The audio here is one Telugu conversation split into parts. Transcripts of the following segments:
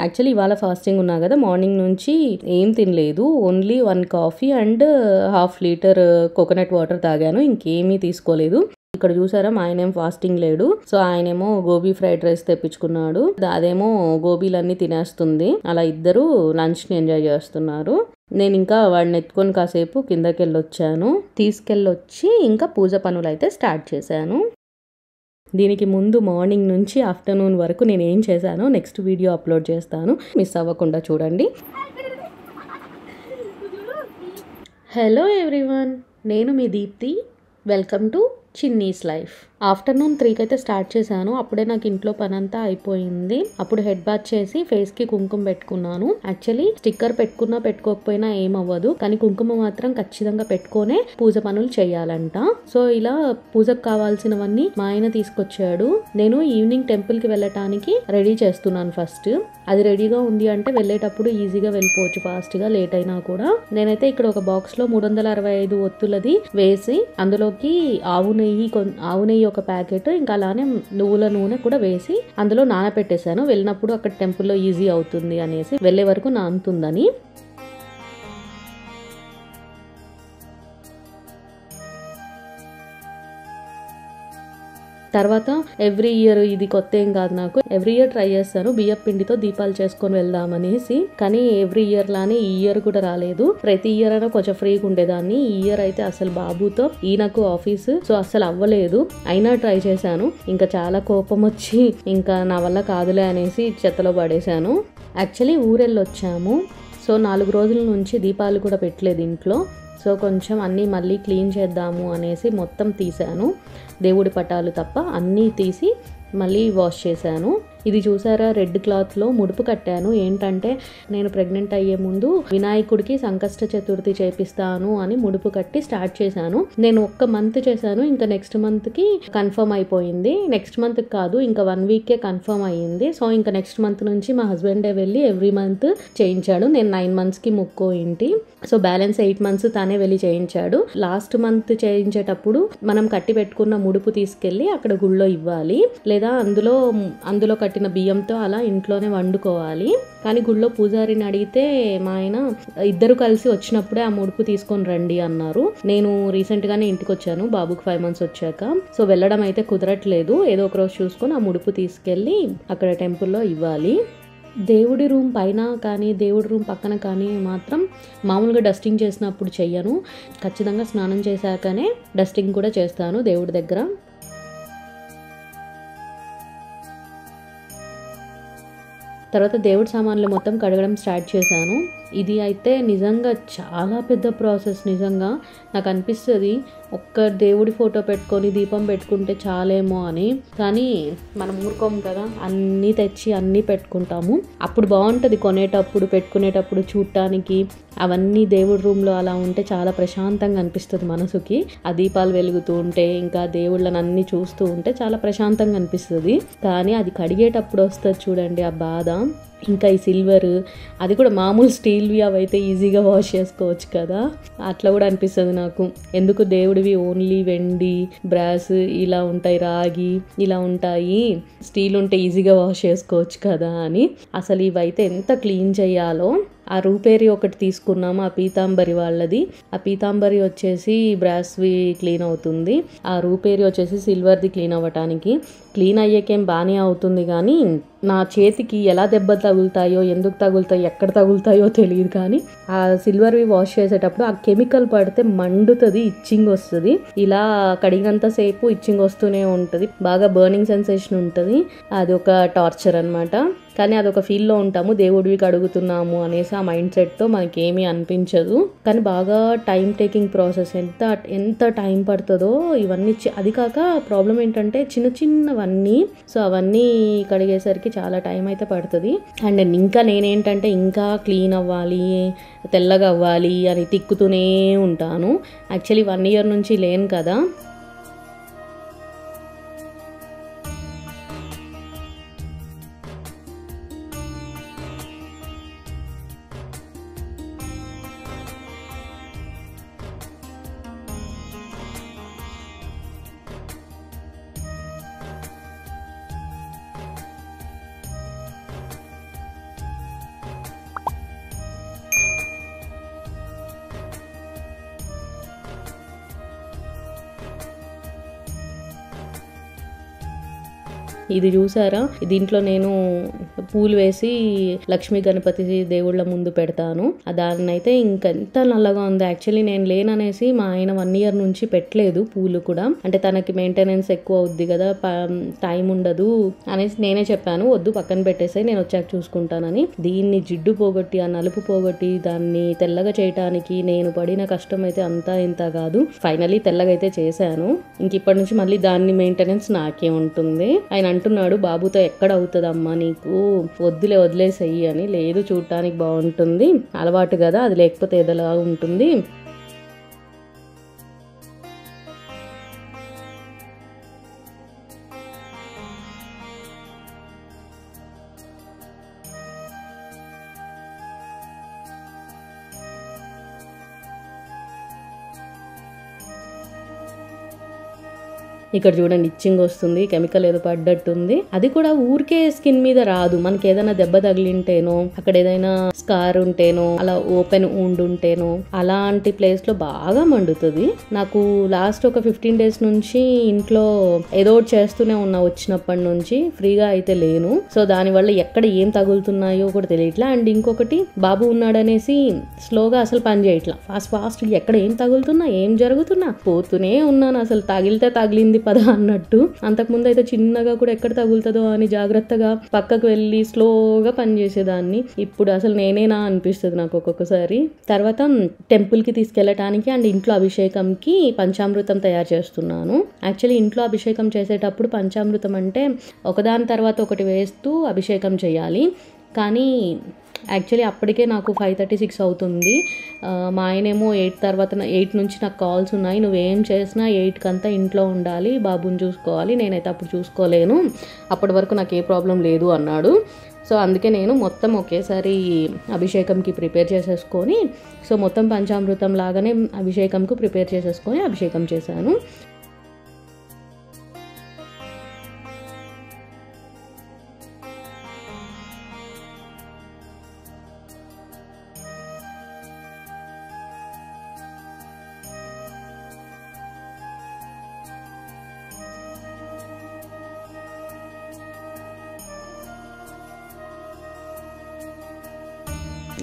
యాక్చువల్లీ ఇవాళ ఫాస్టింగ్ ఉన్నా కదా, మార్నింగ్ నుంచి ఏం తినలేదు. Only 1 coffee and half litre coconut water తాగాను. ఇంకేమీ తీసుకోలేదు. ఇక్కడ చూసారా, మా ఆయనేం ఫాస్టింగ్ లేడు. సో ఆయనేమో గోబీ ఫ్రైడ్ రైస్ తెప్పించుకున్నాడు. అదేమో గోబీలన్నీ తినేస్తుంది. అలా ఇద్దరు లంచ్ని ఎంజాయ్ చేస్తున్నారు. నేను ఇంకా వాడిని ఎత్తుకొని కాసేపు కిందకి వెళ్ళొచ్చాను. తీసుకెళ్ళొచ్చి ఇంకా పూజ పనులు అయితే స్టార్ట్ చేశాను. దీనికి ముందు మార్నింగ్ నుంచి ఆఫ్టర్నూన్ వరకు నేను ఏం చేశానో నెక్స్ట్ వీడియో అప్లోడ్ చేస్తాను, మిస్ అవ్వకుండా చూడండి. హలో ఎవ్రీవన్, నేను మీ Deepthi. Welcome to Chinni's life. Afternoon 3కి అయితే స్టార్ట్ చేశాను. అప్పుడే నాకు ఇంట్లో పని అంతా అయిపోయింది. అప్పుడు హెడ్ బాత్ చేసి ఫేస్ కి కుంకుమ పెట్టుకున్నాను. యాక్చువల్లీ స్టిక్కర్ పెట్టుకున్నా పెట్టుకోకపోయినా ఏమవ్వదు, కానీ కుంకుమ మాత్రం ఖచ్చితంగా పెట్టుకోనే పూజ పనులు చేయాలంట. సో ఇలా పూజకు కావాల్సినవన్నీ మా ఆయన తీసుకొచ్చాడు. నేను ఈవినింగ్ టెంపుల్ కి వెళ్ళటానికి రెడీ చేస్తున్నాను. ఫస్ట్ అది రెడీగా ఉంది అంటే వెళ్ళేటప్పుడు ఈజీగా వెళ్ళిపోవచ్చు, ఫాస్ట్ గా, లేట్ అయినా కూడా. నేనైతే ఇక్కడ ఒక బాక్స్ లో 365 ఒత్తులది వేసి అందులోకి ఆవు నెయ్యి ఒక ప్యాకెట్, ఇంకా అలానే నువ్వుల నూనె కూడా వేసి అందులో నానపెట్టేశాను. వెళ్ళినప్పుడు అక్కడ టెంపుల్లో ఈజీ అవుతుంది అనేసి, వెళ్ళే వరకు నానుతుందని. తర్వాత ఎవ్రీ ఇయర్, ఇది కొత్త ఏం కాదు నాకు, ఎవ్రీ ఇయర్ ట్రై చేస్తాను బియ్యం పిండితో దీపాలు చేసుకొని వెళ్దామనేసి. కానీ ఎవ్రీ ఇయర్ లానే ఈ ఇయర్ కూడా రాలేదు. ప్రతి ఇయర్ అయినా కొంచెం ఫ్రీగా ఉండేదాన్ని. ఈ ఇయర్ అయితే అసలు బాబుతో ఈయనకు ఆఫీసు, సో అసలు అవ్వలేదు. అయినా ట్రై చేశాను. ఇంకా చాలా కోపం వచ్చి ఇంకా నా వల్ల కాదులే అనేసి చెత్తలో పడేశాను. యాక్చువల్లీ ఊరెళ్ళొచ్చాము. సో 4 రోజుల నుంచి దీపాలు కూడా పెట్టలేదు ఇంట్లో. సో కొంచెం అన్నీ మళ్ళీ క్లీన్ చేద్దాము అనేసి మొత్తం తీసాను. దేవుడి పటాలు తప్ప అన్నీ తీసి మళ్ళీ వాష్ చేశాను. ఇది చూసారా, రెడ్ క్లాత్లో ముడుపు కట్టాను. ఏంటంటే నేను ప్రెగ్నెంట్ అయ్యే ముందు వినాయకుడికి సంకష్ట చతుర్థి చేపిస్తాను అని ముడుపు కట్టి స్టార్ట్ చేశాను. నేను 1 మంత్ చేశాను. ఇంకా నెక్స్ట్ మంత్కి కన్ఫర్మ్ అయిపోయింది. నెక్స్ట్ మంత్ కాదు, ఇంకా 1 వీకే కన్ఫర్మ్ అయ్యింది. సో ఇంకా నెక్స్ట్ మంత్ నుంచి మా హస్బెండే వెళ్ళి ఎవ్రీ మంత్ చేయించాడు. నేను 9 మంత్స్కి ముక్కో ఇంటి, సో బ్యాలెన్స్ 8 మంత్స్ తానే వెళ్ళి చేయించాడు. లాస్ట్ మంత్ చేయించేటప్పుడు మనం కట్టి పెట్టుకున్న ముడుపు తీసుకెళ్ళి అక్కడ గుళ్ళో ఇవ్వాలి, లేదా అందులో కట్టిన బియ్యంతో అలా ఇంట్లోనే వండుకోవాలి. కానీ గుళ్ళో పూజారిని అడిగితే మా ఆయన ఇద్దరు కలిసి వచ్చినప్పుడే ఆ ముడుపు తీసుకొని రండి అన్నారు. నేను రీసెంట్ గానే ఇంటికి వచ్చాను బాబుకి 5 మంత్స్ వచ్చాక. సో వెళ్ళడం అయితే కుదరట్లేదు. ఏదో ఒక రోజు చూసుకొని ఆ ముడుపు తీసుకెళ్ళి అక్కడ టెంపుల్లో ఇవ్వాలి. దేవుడి రూమ్ పైన కానీ దేవుడి రూమ్ పక్కన కానీ మాత్రం మామూలుగా డస్టింగ్ చేసినప్పుడు చెయ్యను. ఖచ్చితంగా స్నానం చేశాకనే డస్టింగ్ కూడా చేస్తాను దేవుడి దగ్గర. తర్వాత దేవుడి సామాన్లు మొత్తం కడగడం స్టార్ట్ చేశాను. ఇది అయితే నిజంగా చాలా పెద్ద ప్రాసెస్. నిజంగా నాకు అనిపిస్తుంది ఒక్క దేవుడి ఫోటో పెట్టుకొని దీపం పెట్టుకుంటే చాలేమో అని. కానీ మనం ఊరుకోము కదా, అన్నీ తెచ్చి అన్నీ పెట్టుకుంటాము. అప్పుడు బాగుంటుంది కొనేటప్పుడు, పెట్టుకునేటప్పుడు చూడటానికి. అవన్నీ దేవుడి రూమ్లో అలా ఉంటే చాలా ప్రశాంతంగా అనిపిస్తుంది మనసుకి. ఆ దీపాలు వెలుగుతూ ఉంటే, ఇంకా దేవుళ్ళని అన్నీ చూస్తూ ఉంటే చాలా ప్రశాంతంగా అనిపిస్తుంది. కానీ అది కడిగేటప్పుడు వస్తుంది చూడండి ఆ బాధ. ఇంకా ఈ సిల్వర్, అది కూడా మామూలు స్టీల్వి అవైతే ఈజీగా వాష్ చేసుకోవచ్చు కదా, అట్లా కూడా అనిపిస్తుంది నాకు. ఎందుకు దేవుడివి ఓన్లీ వెండి, బ్రాస్ ఇలా ఉంటాయి, రాగి ఇలా ఉంటాయి, స్టీల్ ఉంటే ఈజీగా వాష్ చేసుకోవచ్చు కదా అని. అసలు ఇవైతే ఎంత క్లీన్ చేయాలో. ఆ రూపేరి ఒకటి తీసుకున్నాము, ఆ పీతాంబరి వాళ్ళది. ఆ పీతాంబరి వచ్చేసి బ్రాస్వి క్లీన్ అవుతుంది, ఆ రూపేరి వచ్చేసి సిల్వర్ది క్లీన్ అవ్వటానికి. క్లీన్ అయ్యేకేం బాగానే అవుతుంది, కానీ నా చేతికి ఎలా దెబ్బ తగులుతాయో, ఎందుకు తగులుతాయో, ఎక్కడ తగులుతాయో తెలియదు. కానీ ఆ సిల్వర్వి వాష్ చేసేటప్పుడు ఆ కెమికల్ పడితే మండుతుంది, ఇచ్చింగ్ వస్తుంది. ఇలా కడిగినంత సేపు ఇచ్చింగ్ వస్తూనే ఉంటుంది, బాగా బర్నింగ్ సెన్సేషన్ ఉంటుంది. అది ఒక టార్చర్ అనమాట. కానీ అదొక ఫీల్లో ఉంటాము, దేవుడివి కడుగుతున్నాము అనేసి ఆ మైండ్ సెట్తో మనకి ఏమీ అనిపించదు. కానీ బాగా టైం టేకింగ్ ప్రాసెస్. ఎంత టైం పడుతుందో ఇవన్నీ. అది కాక ప్రాబ్లం ఏంటంటే చిన్నవన్నీ, సో అవన్నీ కడిగేసరికి చాలా టైం అయితే పడుతుంది. అండ్ ఇంకా నేనేంటంటే ఇంకా క్లీన్ అవ్వాలి, తెల్లగా అవ్వాలి అని తిక్కుతూనే ఉంటాను. యాక్చువల్లీ 1 ఇయర్ నుంచి లేను కదా. ఇది చూసారా, దీంట్లో నేను పూలు వేసి లక్ష్మీ గణపతి దేవుళ్ళ ముందు పెడతాను. దాన్ని అయితే ఇంకెంత నల్లగా ఉంది. యాక్చువల్లీ నేను లేననేసి మా ఆయన 1 year నుంచి పెట్టలేదు పూలు కూడా. అంటే తనకి మెయింటెనెన్స్ ఎక్కువ అవుద్ది కదా, టైం ఉండదు అనేసి నేనే చెప్పాను, వద్దు పక్కన పెట్టేసాయి, నేను వచ్చాక చూసుకుంటానని. దీన్ని జిడ్డు పోగొట్టి ఆ నలుపు పోగొట్టి దాన్ని తెల్లగా చేయటానికి నేను పడిన కష్టం అయితే అంతా ఇంత కాదు. ఫైనలీ తెల్లగా అయితే చేశాను. ఇంక ఇప్పటి నుంచి మళ్ళీ దాన్ని మెయింటెనెన్స్ నాకే ఉంటుంది. ఆయన అంటున్నాడు, బాబుతో ఎక్కడ అవుతుందమ్మా నీకు, వదిలేసేయి అని. లేదు, చూడటానికి బాగుంటుంది, అలవాటు కదా, అది లేకపోతే ఏదోలా ఉంటుంది. ఇక్కడ చూడండి ఇచ్చింగ్ వస్తుంది, కెమికల్ ఏదో పడ్డట్టుంది. అది కూడా ఊరికే స్కిన్ మీద రాదు, మనకి ఏదైనా దెబ్బ తగిలింటేనో, అక్కడ ఏదైనా స్కార్ ఉంటేనో, అలా ఓపెన్ ఊండ్ ఉంటేనో అలాంటి ప్లేస్ లో బాగా మండుతుంది. నాకు లాస్ట్ ఒక 15 days నుంచి ఇంట్లో ఏదో ఒకటి చేస్తూనే ఉన్నా, వచ్చినప్పటి నుంచి ఫ్రీగా అయితే లేను. సో దానివల్ల ఎక్కడ ఏం తగులుతున్నాయో కూడా తెలియట్లా. అండ్ ఇంకొకటి, బాబు ఉన్నాడనేసి స్లోగా అసలు పని చేయట్లా, ఫాస్ట్ ఎక్కడ ఏం తగులుతున్నా ఏం జరుగుతున్నా పోతూనే ఉన్నాను. అసలు తగిలితే తగిలింది పద అన్నట్టు. అంతకుముందు అయితే చిన్నగా కూడా ఎక్కడ తగులుతుందో అని జాగ్రత్తగా పక్కకు వెళ్ళి స్లోగా పనిచేసేదాన్ని. ఇప్పుడు అసలు నేనేనా అనిపిస్తుంది నాకు ఒక్కొక్కసారి. తర్వాత టెంపుల్ కి తీసుకెళ్ళటానికి అండ్ ఇంట్లో అభిషేకంకి పంచామృతం తయారు చేస్తున్నాను. యాక్చువల్లీ ఇంట్లో అభిషేకం చేసేటప్పుడు పంచామృతం అంటే ఒకదాని తర్వాత ఒకటి వేస్తూ అభిషేకం చేయాలి. కానీ యాక్చువల్లీ అప్పటికే నాకు 5:36 అవుతుంది. మా ఆయనేమో 8 నుంచి నాకు కాల్స్ ఉన్నాయి, నువ్వేం చేసినా 8 అంతా ఇంట్లో ఉండాలి, బాబుని చూసుకోవాలి, నేనైతే అప్పుడు చూసుకోలేను, అప్పటి వరకు నాకు ఏ ప్రాబ్లం లేదు అన్నాడు. సో అందుకే నేను మొత్తం ఒకేసారి అభిషేకంకి ప్రిపేర్ చేసేసుకొని, సో మొత్తం పంచామృతం లాగానే అభిషేకంకు ప్రిపేర్ చేసేసుకొని అభిషేకం చేశాను.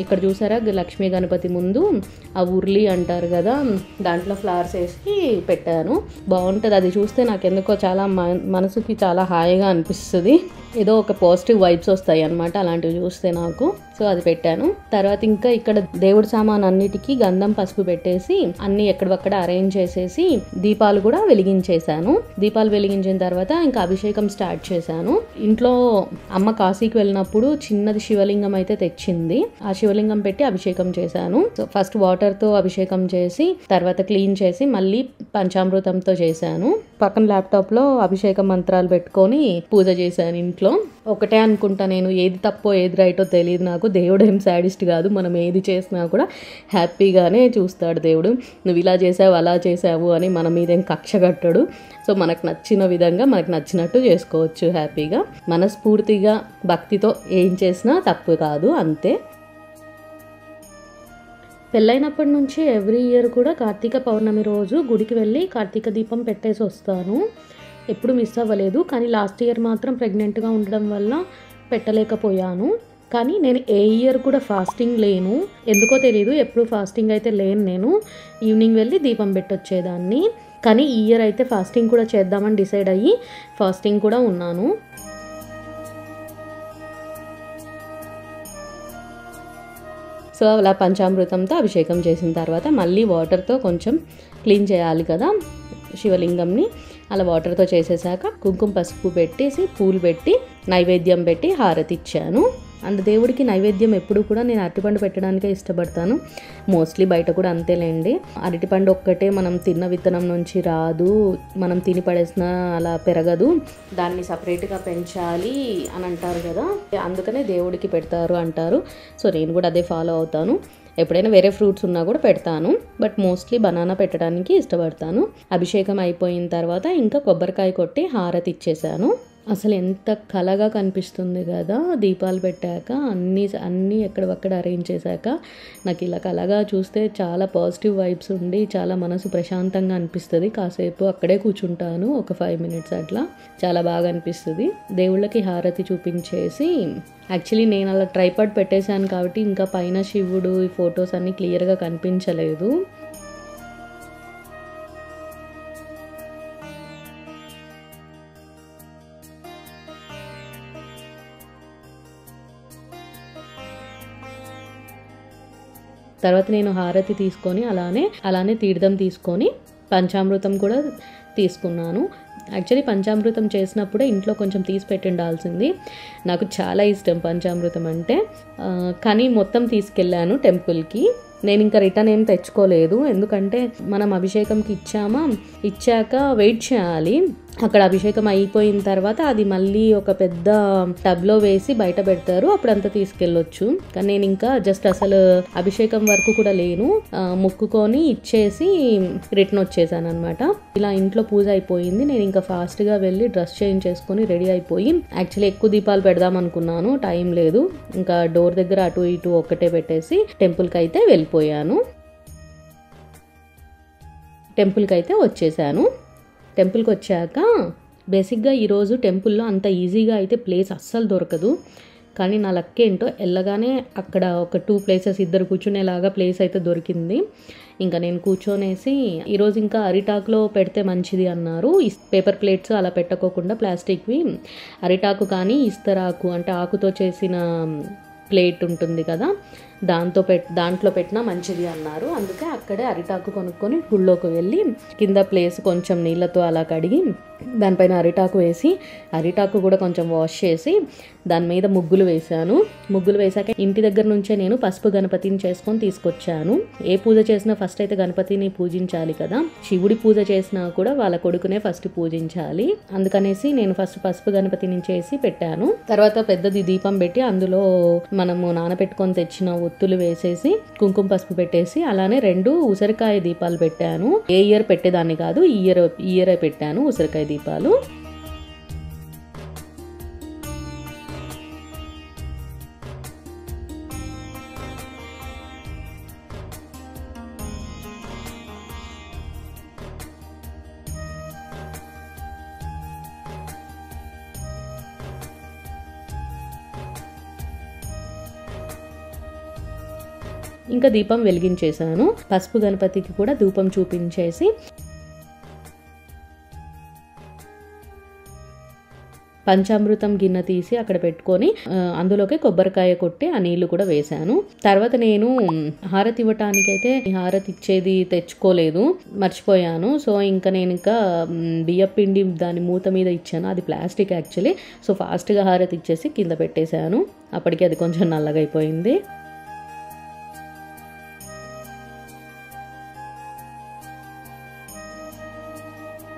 ఇక్కడ చూసారా, లక్ష్మీ గణపతి ముందు ఆ ఉర్లి అంటారు కదా, దాంట్లో ఫ్లవర్స్ వేసి పెట్టాను. బాగుంటుంది. అది చూస్తే నాకు ఎందుకో చాలా మనసుకి చాలా హాయిగా అనిపిస్తుంది. ఏదో ఒక పాజిటివ్ వైబ్స్ వస్తాయి అన్నమాట అలాంటివి చూస్తే నాకు. సో అది పెట్టాను. తర్వాత ఇంకా ఇక్కడ దేవుడి సామాన్ అన్నిటికీ గంధం పసుపు పెట్టేసి అన్ని ఎక్కడక్కడ అరేంజ్ చేసేసి దీపాలు కూడా వెలిగించేశాను. దీపాలు వెలిగించిన తర్వాత ఇంకా అభిషేకం స్టార్ట్ చేశాను. ఇంట్లో అమ్మ కాశీకి వెళ్ళినప్పుడు చిన్నది శివలింగం అయితే తెచ్చింది. ఆ శివలింగం పెట్టి అభిషేకం చేశాను. సో ఫస్ట్ వాటర్ తో అభిషేకం చేసి తర్వాత క్లీన్ చేసి మళ్ళీ పంచామృతంతో చేశాను. పక్కన ల్యాప్టాప్ లో అభిషేక మంత్రాలు పెట్టుకొని పూజ చేశాను. ఇంట్లో ఒకటే అనుకుంటా నేను, ఏది తప్పో ఏది రైటో తెలియదు నాకు. దేవుడు ఏం సాడిస్ట్ కాదు, మనం ఏది చేసినా కూడా హ్యాపీగానే చూస్తాడు దేవుడు. నువ్వు ఇలా చేసావు అలా చేసావు అని మన మీద ఏం కక్ష కట్టడు. సో మనకు నచ్చిన విధంగా మనకు నచ్చినట్టు చేసుకోవచ్చు హ్యాపీగా. మనస్ఫూర్తిగా భక్తితో ఏం చేసినా తప్పు కాదు, అంతే. పెళ్ళైనప్పటి నుంచి ఎవ్రీ ఇయర్ కూడా కార్తీక పౌర్ణమి రోజు గుడికి వెళ్ళి కార్తీక దీపం పెట్టేసి వస్తాను. ఎప్పుడు మిస్ అవ్వలేదు. కానీ లాస్ట్ ఇయర్ మాత్రం ప్రెగ్నెంట్గా ఉండడం వల్ల పెట్టలేకపోయాను. కానీ నేను ఏ ఇయర్ కూడా ఫాస్టింగ్ లేను, ఎందుకో తెలియదు. ఎప్పుడు ఫాస్టింగ్ అయితే లేను. నేను ఈవినింగ్ వెళ్ళి దీపం పెట్టొచ్చేదాన్ని. కానీ ఈ ఇయర్ అయితే ఫాస్టింగ్ కూడా చేద్దామని డిసైడ్ అయ్యి ఫాస్టింగ్ కూడా ఉన్నాను. సో అలా పంచామృతంతో అభిషేకం చేసిన తర్వాత మళ్ళీ వాటర్తో కొంచెం క్లీన్ చేయాలి కదా శివలింగంని. అలా వాటర్తో చేసేసాక కుంకుమ పసుపు పెట్టేసి పూలు పెట్టి నైవేద్యం పెట్టి హారతి ఇచ్చాను. అండ్ దేవుడికి నైవేద్యం ఎప్పుడు కూడా నేను అరటిపండు పెట్టడానికే ఇష్టపడతాను. మోస్ట్లీ బయట కూడా అంతేలేండి. అరటిపండు ఒక్కటే మనం తిన్న విత్తనం నుంచి రాదు, మనం తిని పడేసిన అలా పెరగదు, దాన్ని సపరేట్గా పెంచాలి అని అంటారు కదా, అందుకనే దేవుడికి పెడతారు అంటారు. సో నేను కూడా అదే ఫాలో అవుతాను. ఎప్పుడైనా వేరే ఫ్రూట్స్ ఉన్నా కూడా పెడతాను, బట్ మోస్ట్లీ బనానా పెట్టడానికి ఇష్టపడతాను. అభిషేకం అయిపోయిన తర్వాత ఇంకా కొబ్బరికాయ కొట్టి హారతి ఇచ్చేసాను. అసలు ఎంత కళగా కనిపిస్తుంది కదా దీపాలు పెట్టాక, అన్నీ ఎక్కడవక్కడ అరేంజ్ చేశాక. నాకు ఇలా కళగా చూస్తే చాలా పాజిటివ్ వైబ్స్ ఉండి చాలా మనసు ప్రశాంతంగా అనిపిస్తుంది. కాసేపు అక్కడే కూర్చుంటాను, ఒక 5 మినిట్స్ అట్లా. చాలా బాగా అనిపిస్తుంది. దేవుళ్ళకి హారతి చూపించేసి, యాక్చువల్లీ నేను అలా ట్రైపాడ్ పెట్టేశాను కాబట్టి ఇంకా పైన శివుడు ఈ ఫొటోస్ అన్నీ క్లియర్గా కనిపించలేదు. తర్వాత నేను హారతి తీసుకొని అలానే తీర్థం తీసుకొని పంచామృతం కూడా తీసుకున్నాను. యాక్చువల్లీ పంచామృతం చేసినప్పుడే ఇంట్లో కొంచెం తీసి పెట్టిండాల్సింది. నాకు చాలా ఇష్టం పంచామృతం అంటే. కానీ మొత్తం తీసుకెళ్ళాను టెంపుల్కి. నేను ఇంకా రిటర్న్ ఏం తెచ్చుకోలేదు, ఎందుకంటే మనం అభిషేకంకి ఇచ్చాక వెయిట్ చేయాలి. అక్కడ అభిషేకం అయిపోయిన తర్వాత అది మళ్ళీ ఒక పెద్ద టబ్లో వేసి బయట పెడతారు, అప్పుడు అంతా తీసుకెళ్ళొచ్చు. కానీ నేను ఇంకా జస్ట్ అసలు అభిషేకం వరకు కూడా లేను, మొక్కుకొని ఇచ్చేసి రిటర్న్ వచ్చేసాను అనమాట. ఇలా ఇంట్లో పూజ అయిపోయింది. నేను ఇంకా ఫాస్ట్గా వెళ్ళి డ్రెస్ చేంజ్ చేసుకొని రెడీ అయిపోయి, యాక్చువల్లీ ఎక్కువ దీపాలు పెడదాం అనుకున్నాను, టైం లేదు. ఇంకా డోర్ దగ్గర అటు ఇటు ఒక్కటే పెట్టేసి టెంపుల్కి అయితే వెళ్ళిపోయాను. టెంపుల్కి అయితే వచ్చేసాను. టెంపుల్కి వచ్చాక బేసిక్గా ఈరోజు టెంపుల్లో అంత ఈజీగా అయితే ప్లేస్ అస్సలు దొరకదు. కానీ నా లక్ ఏంటో వెళ్ళగానే అక్కడ ఒక 2 ప్లేసెస్ ఇద్దరు కూర్చునేలాగా ప్లేస్ అయితే దొరికింది. ఇంకా నేను కూర్చొనేసి, ఈరోజు ఇంకా అరిటాకులో పెడితే మంచిది అన్నారు. పేపర్ ప్లేట్స్ అలా పెట్టకోకుండా ప్లాస్టిక్వి అరిటాకు కానీ ఇస్తరాకు అంటే ఆకుతో చేసిన ప్లేట్ ఉంటుంది కదా, దాంట్లో పెట్టినా మంచిది అన్నారు. అందుకే అక్కడే అరిటాకు కొనుక్కొని గుళ్ళోకి వెళ్ళి కింద ప్లేస్ కొంచెం నీళ్ళతో అలా కడిగి దానిపైన అరిటాకు వేసి, అరిటాకు కూడా కొంచెం వాష్ చేసి దాని మీద ముగ్గులు వేశాను. ముగ్గులు వేశాక ఇంటి దగ్గర నుంచే నేను పసుపు గణపతిని చేసుకొని తీసుకొచ్చాను. ఏ పూజ చేసినా ఫస్ట్ అయితే గణపతిని పూజించాలి కదా, శివుడి పూజ చేసినా కూడా వాళ్ళ కొడుకునే ఫస్ట్ పూజించాలి. అందుకనేసి నేను ఫస్ట్ పసుపు గణపతిని చేసి పెట్టాను. తర్వాత పెద్దది దీపం పెట్టి అందులో మనము నానబెట్టుకొని తెచ్చిన ఒత్తులు వేసేసి కుంకుమ పసుపు పెట్టేసి అలానే 2 ఉసిరికాయ దీపాలు పెట్టాను. ఏ ఇయర్ పెట్టేదాన్ని కాదు, ఈ ఇయర్ పెట్టాను ఉసిరికాయ దీపాలు. ఇంకా దీపం వెలిగించేసాను. పసుపు గణపతికి కూడా ధూపం చూపించేసి పంచామృతం గిన్నె తీసి అక్కడ పెట్టుకొని అందులోకి కొబ్బరికాయ కొట్టి ఆ నీళ్లు కూడా వేశాను. తర్వాత నేను హారతి ఇవ్వటానికైతే హారతి ఇచ్చేది తెచ్చుకోలేదు, మర్చిపోయాను. సో ఇంకా నేను బియ్యం పిండి దాని మూత మీద ఇచ్చాను, అది ప్లాస్టిక్ యాక్చువల్లీ. సో ఫాస్ట్గా హారతి ఇచ్చేసి కింద పెట్టేశాను. అప్పటికి అది కొంచెం నల్లగా అయిపోయింది.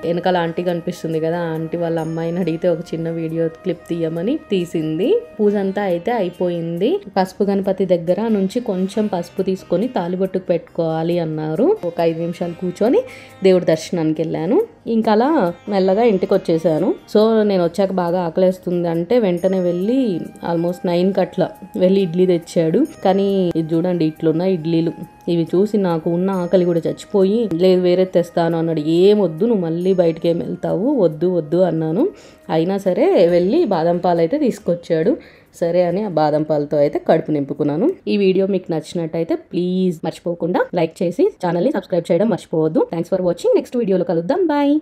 వెనకాల ఆంటీ కనిపిస్తుంది కదా, ఆంటీ వాళ్ళ అమ్మాయిని అడిగితే ఒక చిన్న వీడియో క్లిప్ తీయమని తీసింది. పూజ అంతా అయితే అయిపోయింది. పసుపు గణపతి దగ్గర నుంచి కొంచెం పసుపు తీసుకొని తాలిబొట్టుకు పెట్టుకోవాలి అన్నారు. ఒక 5 నిమిషాలు కూర్చొని దేవుడి దర్శనానికి వెళ్ళాను. ఇంకా అలా మెల్లగా ఇంటికి వచ్చేసాను. సో నేను వచ్చాక బాగా ఆకలేస్తుంది అంటే వెంటనే వెళ్ళి ఆల్మోస్ట్ 9 కట్ల వెళ్ళి ఇడ్లీ తెచ్చాడు. కానీ ఇది చూడండి, ఇట్లున్న ఇడ్లీలు ఇవి చూసి నాకు ఉన్న ఆకలి కూడా చచ్చిపోయి, లేదు వేరే తెస్తాను అన్నాడు. ఏం వద్దు, నువ్వు మళ్ళీ బయటకి ఏం వెళ్తావు, వద్దు అన్నాను. అయినా సరే వెళ్ళి బాదం పాలు అయితే తీసుకొచ్చాడు. సరే అని ఆ బాదం పాలతో అయితే కడుపు నింపుకున్నాను. ఈ వీడియో మీకు నచ్చినట్టయితే ప్లీజ్ మర్చిపోకుండా లైక్ చేసి ఛానల్ని సబ్స్క్రైబ్ చేయడం మర్చిపోవద్దు. Thanks for watching. నెక్స్ట్ వీడియోలో కలుద్దాం. బాయ్.